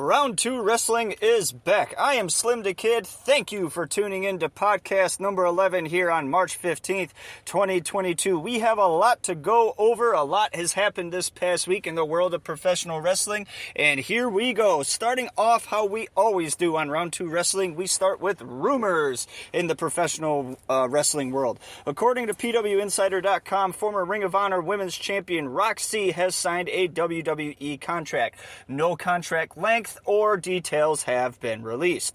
Round 2 Wrestling is back. I am Slim the Kid. Thank you for tuning in to podcast number 11 here on March 15th, 2022. We have a lot to go over. A lot has happened this past week in the world of professional wrestling. And here we go. Starting off how we always do on Round 2 Wrestling, we start with rumors in the professional wrestling world. According to PWInsider.com, former Ring of Honor Women's Champion Roxy has signed a WWE contract. No contract length or details have been released.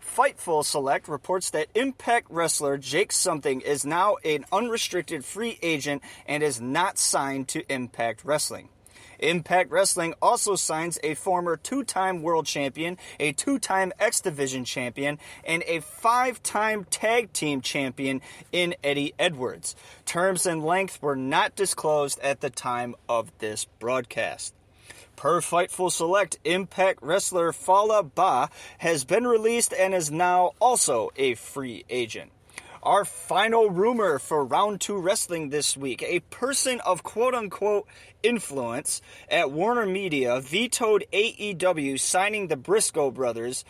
Fightful Select reports that Impact wrestler Jake Something is now an unrestricted free agent and is not signed to Impact Wrestling. Impact Wrestling also signs a former two-time world champion, a two-time X Division champion, and a five-time tag team champion in Eddie Edwards. Terms and length were not disclosed at the time of this broadcast. Per Fightful Select, Impact wrestler Fala Ba has been released and is now also a free agent. Our final rumor for Round 2 Wrestling this week, a person of quote-unquote influence at Warner Media vetoed AEW signing the Briscoe brothers.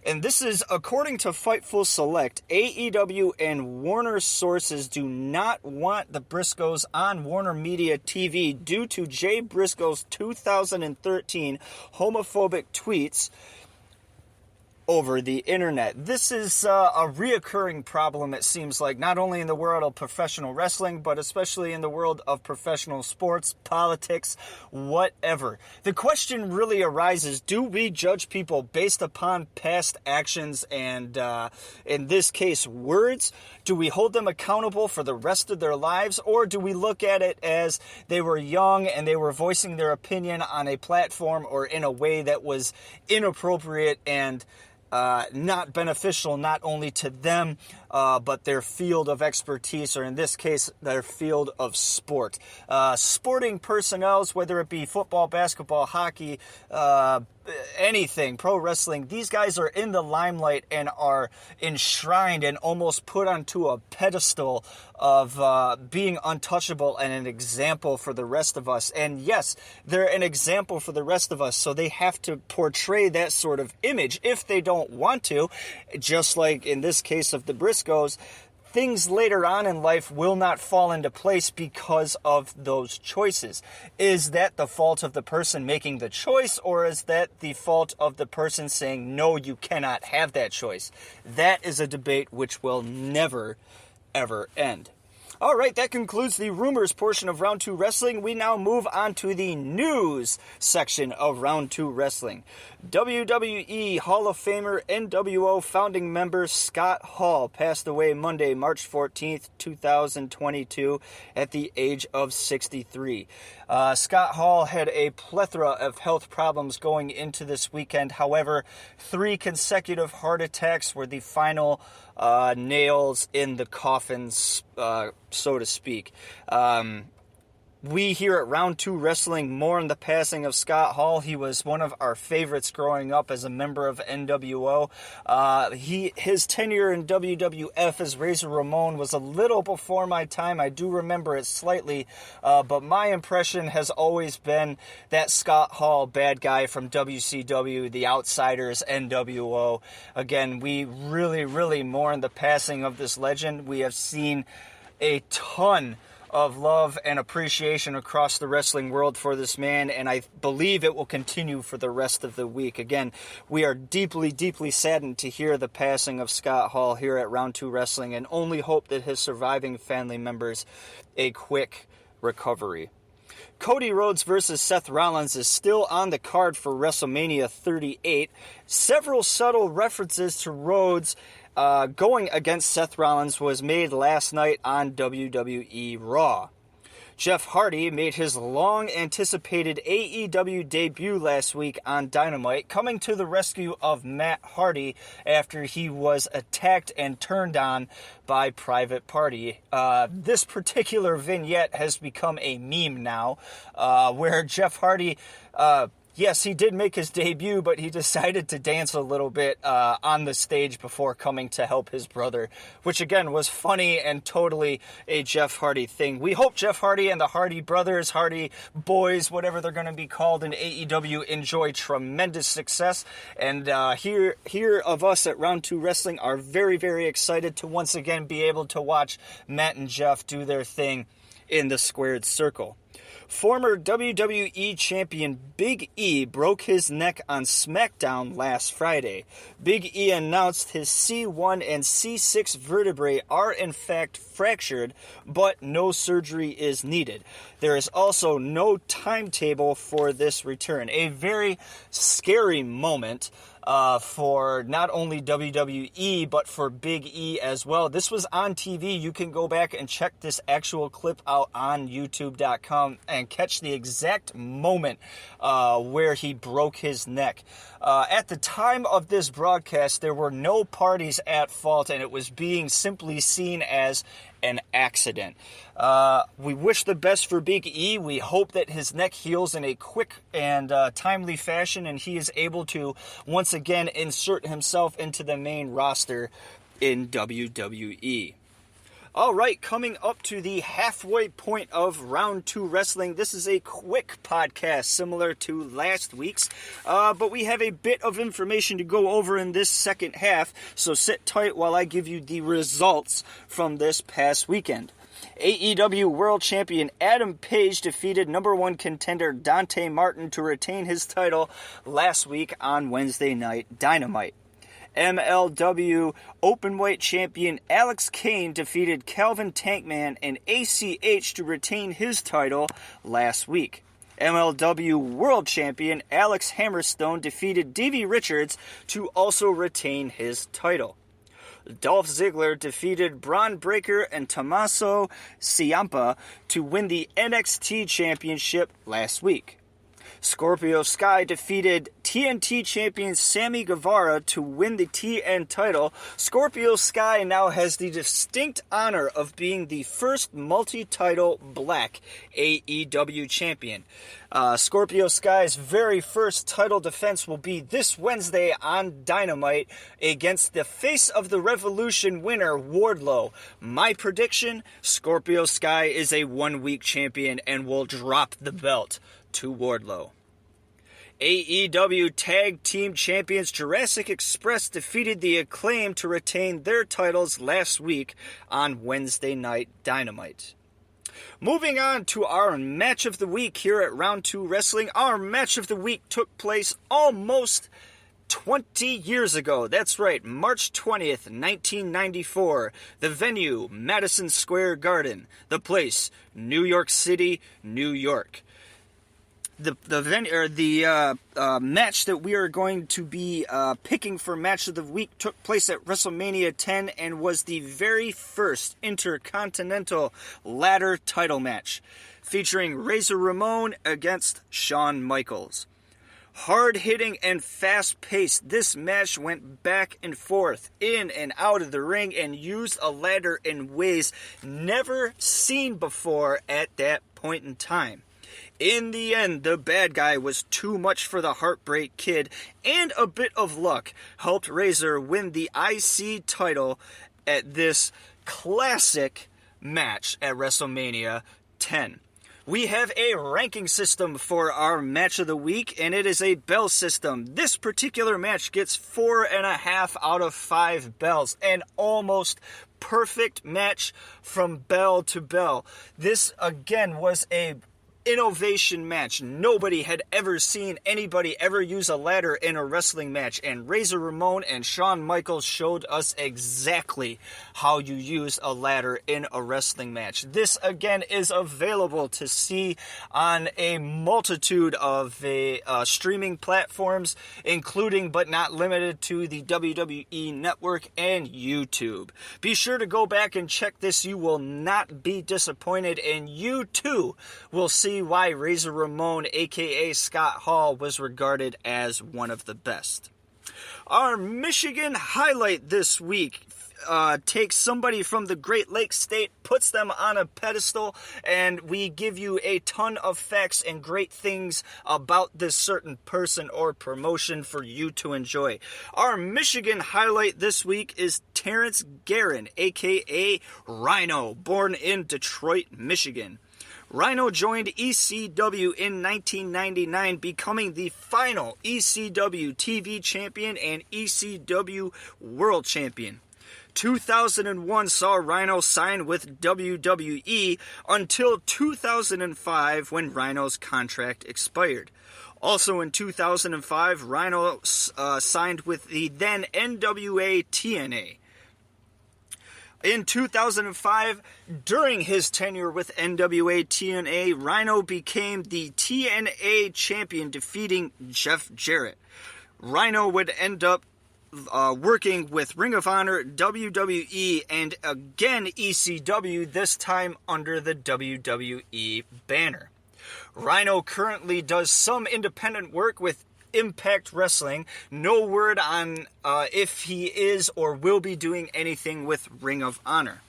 And this is according to Fightful Select. AEW and Warner sources do not want the Briscoes on Warner Media TV due to Jay Briscoe's 2013 homophobic tweets over the internet. This is a reoccurring problem, it seems like, not only in the world of professional wrestling, but especially in the world of professional sports, politics, whatever. The question really arises, do we judge people based upon past actions and, in this case, words? Do we hold them accountable for the rest of their lives, or do we look at it as they were young and they were voicing their opinion on a platform or in a way that was inappropriate and not beneficial not only to them, but their field of expertise, or in this case, their field of sport. Sporting personnels, whether it be football, basketball, hockey, anything, pro wrestling, these guys are in the limelight and are enshrined and almost put onto a pedestal of being untouchable and an example for the rest of us. And yes, they're an example for the rest of us, so they have to portray that sort of image. If they don't want to, just like in this case of the Briscoes, things later on in life will not fall into place because of those choices. Is that the fault of the person making the choice, or is that the fault of the person saying, no, you cannot have that choice? That is a debate which will never, ever end. All right, that concludes the rumors portion of Round 2 Wrestling. We now move on to the news section of Round 2 Wrestling. WWE Hall of Famer NWO founding member Scott Hall passed away Monday, March 14th, 2022 at the age of 63. Scott Hall had a plethora of health problems going into this weekend. However, 3 consecutive heart attacks were the final nails in the coffin, so to speak. We here at Round 2 Wrestling mourn the passing of Scott Hall. He was one of our favorites growing up as a member of NWO. His tenure in WWF as Razor Ramon was a little before my time. I do remember it slightly, but my impression has always been that Scott Hall bad guy from WCW, the Outsiders, NWO. Again, we really, really mourn the passing of this legend. We have seen a ton of love and appreciation across the wrestling world for this man, and I believe it will continue for the rest of the week. Again, we are deeply, deeply saddened to hear the passing of Scott Hall here at Round 2 Wrestling, and only hope that his surviving family members a quick recovery. Cody Rhodes versus Seth Rollins is still on the card for WrestleMania 38. Several subtle references to Rhodes going against Seth Rollins was made last night on WWE Raw. Jeff Hardy made his long-anticipated AEW debut last week on Dynamite, coming to the rescue of Matt Hardy after he was attacked and turned on by Private Party. This particular vignette has become a meme now, where Jeff Hardy Yes, he did make his debut, but he decided to dance a little bit on the stage before coming to help his brother, which again was funny and totally a Jeff Hardy thing. We hope Jeff Hardy and the Hardy brothers, Hardy boys, whatever they're going to be called in AEW, enjoy tremendous success. And here of us at Round 2 Wrestling are very, very excited to once again be able to watch Matt and Jeff do their thing in the squared circle. Former WWE Champion Big E broke his neck on SmackDown last Friday. Big E announced his C1 and C6 vertebrae are in fact fractured, but no surgery is needed. There is also no timetable for this return. A very scary moment for not only WWE, but for Big E as well. This was on TV. You can go back and check this actual clip out on YouTube.com and catch the exact moment where he broke his neck. At the time of this broadcast, there were no parties at fault, and it was being simply seen as an accident. We wish the best for Big E. We hope that his neck heals in a quick and timely fashion, and he is able to once again insert himself into the main roster in WWE. All right, coming up to the halfway point of Round 2 Wrestling. This is a quick podcast similar to last week's, but we have a bit of information to go over in this second half, so sit tight while I give you the results from this past weekend. AEW World Champion Adam Page defeated number 1 contender Dante Martin to retain his title last week on Wednesday Night Dynamite. MLW Openweight Champion Alex Kane defeated Calvin Tankman and ACH to retain his title last week. MLW World Champion Alex Hammerstone defeated Davey Richards to also retain his title. Dolph Ziggler defeated Braun Breaker and Tommaso Ciampa to win the NXT Championship last week. Scorpio Sky defeated TNT champion Sammy Guevara to win the TN title. Scorpio Sky now has the distinct honor of being the first multi-title black AEW champion. Scorpio Sky's very first title defense will be this Wednesday on Dynamite against the Face of the Revolution winner, Wardlow. My prediction, Scorpio Sky is a one-week champion and will drop the belt to Wardlow. AEW Tag Team Champions Jurassic Express defeated the Acclaim to retain their titles last week on Wednesday Night Dynamite. Moving on to our match of the week here at Round 2 Wrestling. Our match of the week took place almost 20 years ago. That's right, March 20th, 1994. The venue, Madison Square Garden. The place, New York City, New York. The match that we are going to be picking for match of the week took place at WrestleMania 10 and was the very first Intercontinental Ladder title match, featuring Razor Ramon against Shawn Michaels. Hard-hitting and fast-paced, this match went back and forth, in and out of the ring, and used a ladder in ways never seen before at that point in time. In the end, the bad guy was too much for the Heartbreak Kid, and a bit of luck helped Razor win the IC title at this classic match at WrestleMania 10. We have a ranking system for our match of the week, and it is a bell system. This particular match gets 4.5 out of 5 bells, an almost perfect match from bell to bell. This, again, was a innovation match. Nobody had ever seen anybody ever use a ladder in a wrestling match, and Razor Ramon and Shawn Michaels showed us exactly how you use a ladder in a wrestling match. This again is available to see on a multitude of streaming platforms, including but not limited to the WWE Network and YouTube. Be sure to go back and check this. You will not be disappointed, and you too will see why Razor Ramon, aka Scott Hall, was regarded as one of the best. Our Michigan highlight this week takes somebody from the Great Lakes state, puts them on a pedestal, and we give you a ton of facts and great things about this certain person or promotion for you to enjoy. Our Michigan highlight this week is Terence Garan, aka Rhino, born in Detroit, Michigan. Rhino joined ECW in 1999, becoming the final ECW TV champion and ECW World Champion. 2001 saw Rhino sign with WWE until 2005 when Rhino's contract expired. Also in 2005, Rhino signed with the then NWA TNA. In 2005, during his tenure with NWA TNA, Rhino became the TNA champion, defeating Jeff Jarrett. Rhino would end up working with Ring of Honor, WWE, and again ECW, this time under the WWE banner. Rhino currently does some independent work with Impact Wrestling. No word on if he is or will be doing anything with Ring of Honor.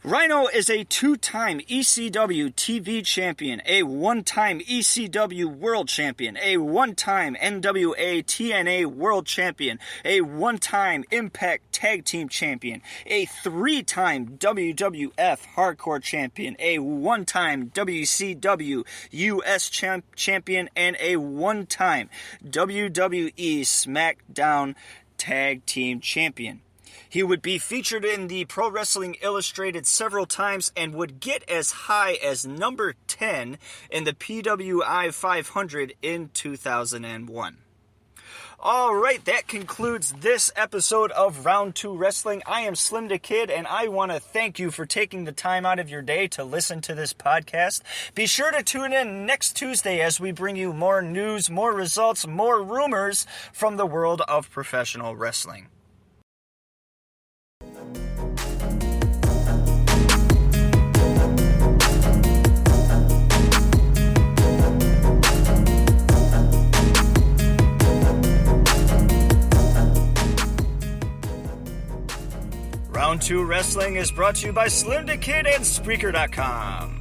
Rhino is a two-time ECW TV champion, a one-time ECW World Champion, a one-time NWA TNA World Champion, a one-time Impact Tag Team Champion, a three-time WWF Hardcore Champion, a one-time WCW US Champion, and a one-time WWE SmackDown Tag Team Champion. He would be featured in the Pro Wrestling Illustrated several times and would get as high as number 10 in the PWI 500 in 2001. Alright, that concludes this episode of Round 2 Wrestling. I am Slim the Kid, and I want to thank you for taking the time out of your day to listen to this podcast. Be sure to tune in next Tuesday as we bring you more news, more results, more rumors from the world of professional wrestling. Round 2 Wrestling is brought to you by Slim the Kid and Spreaker.com.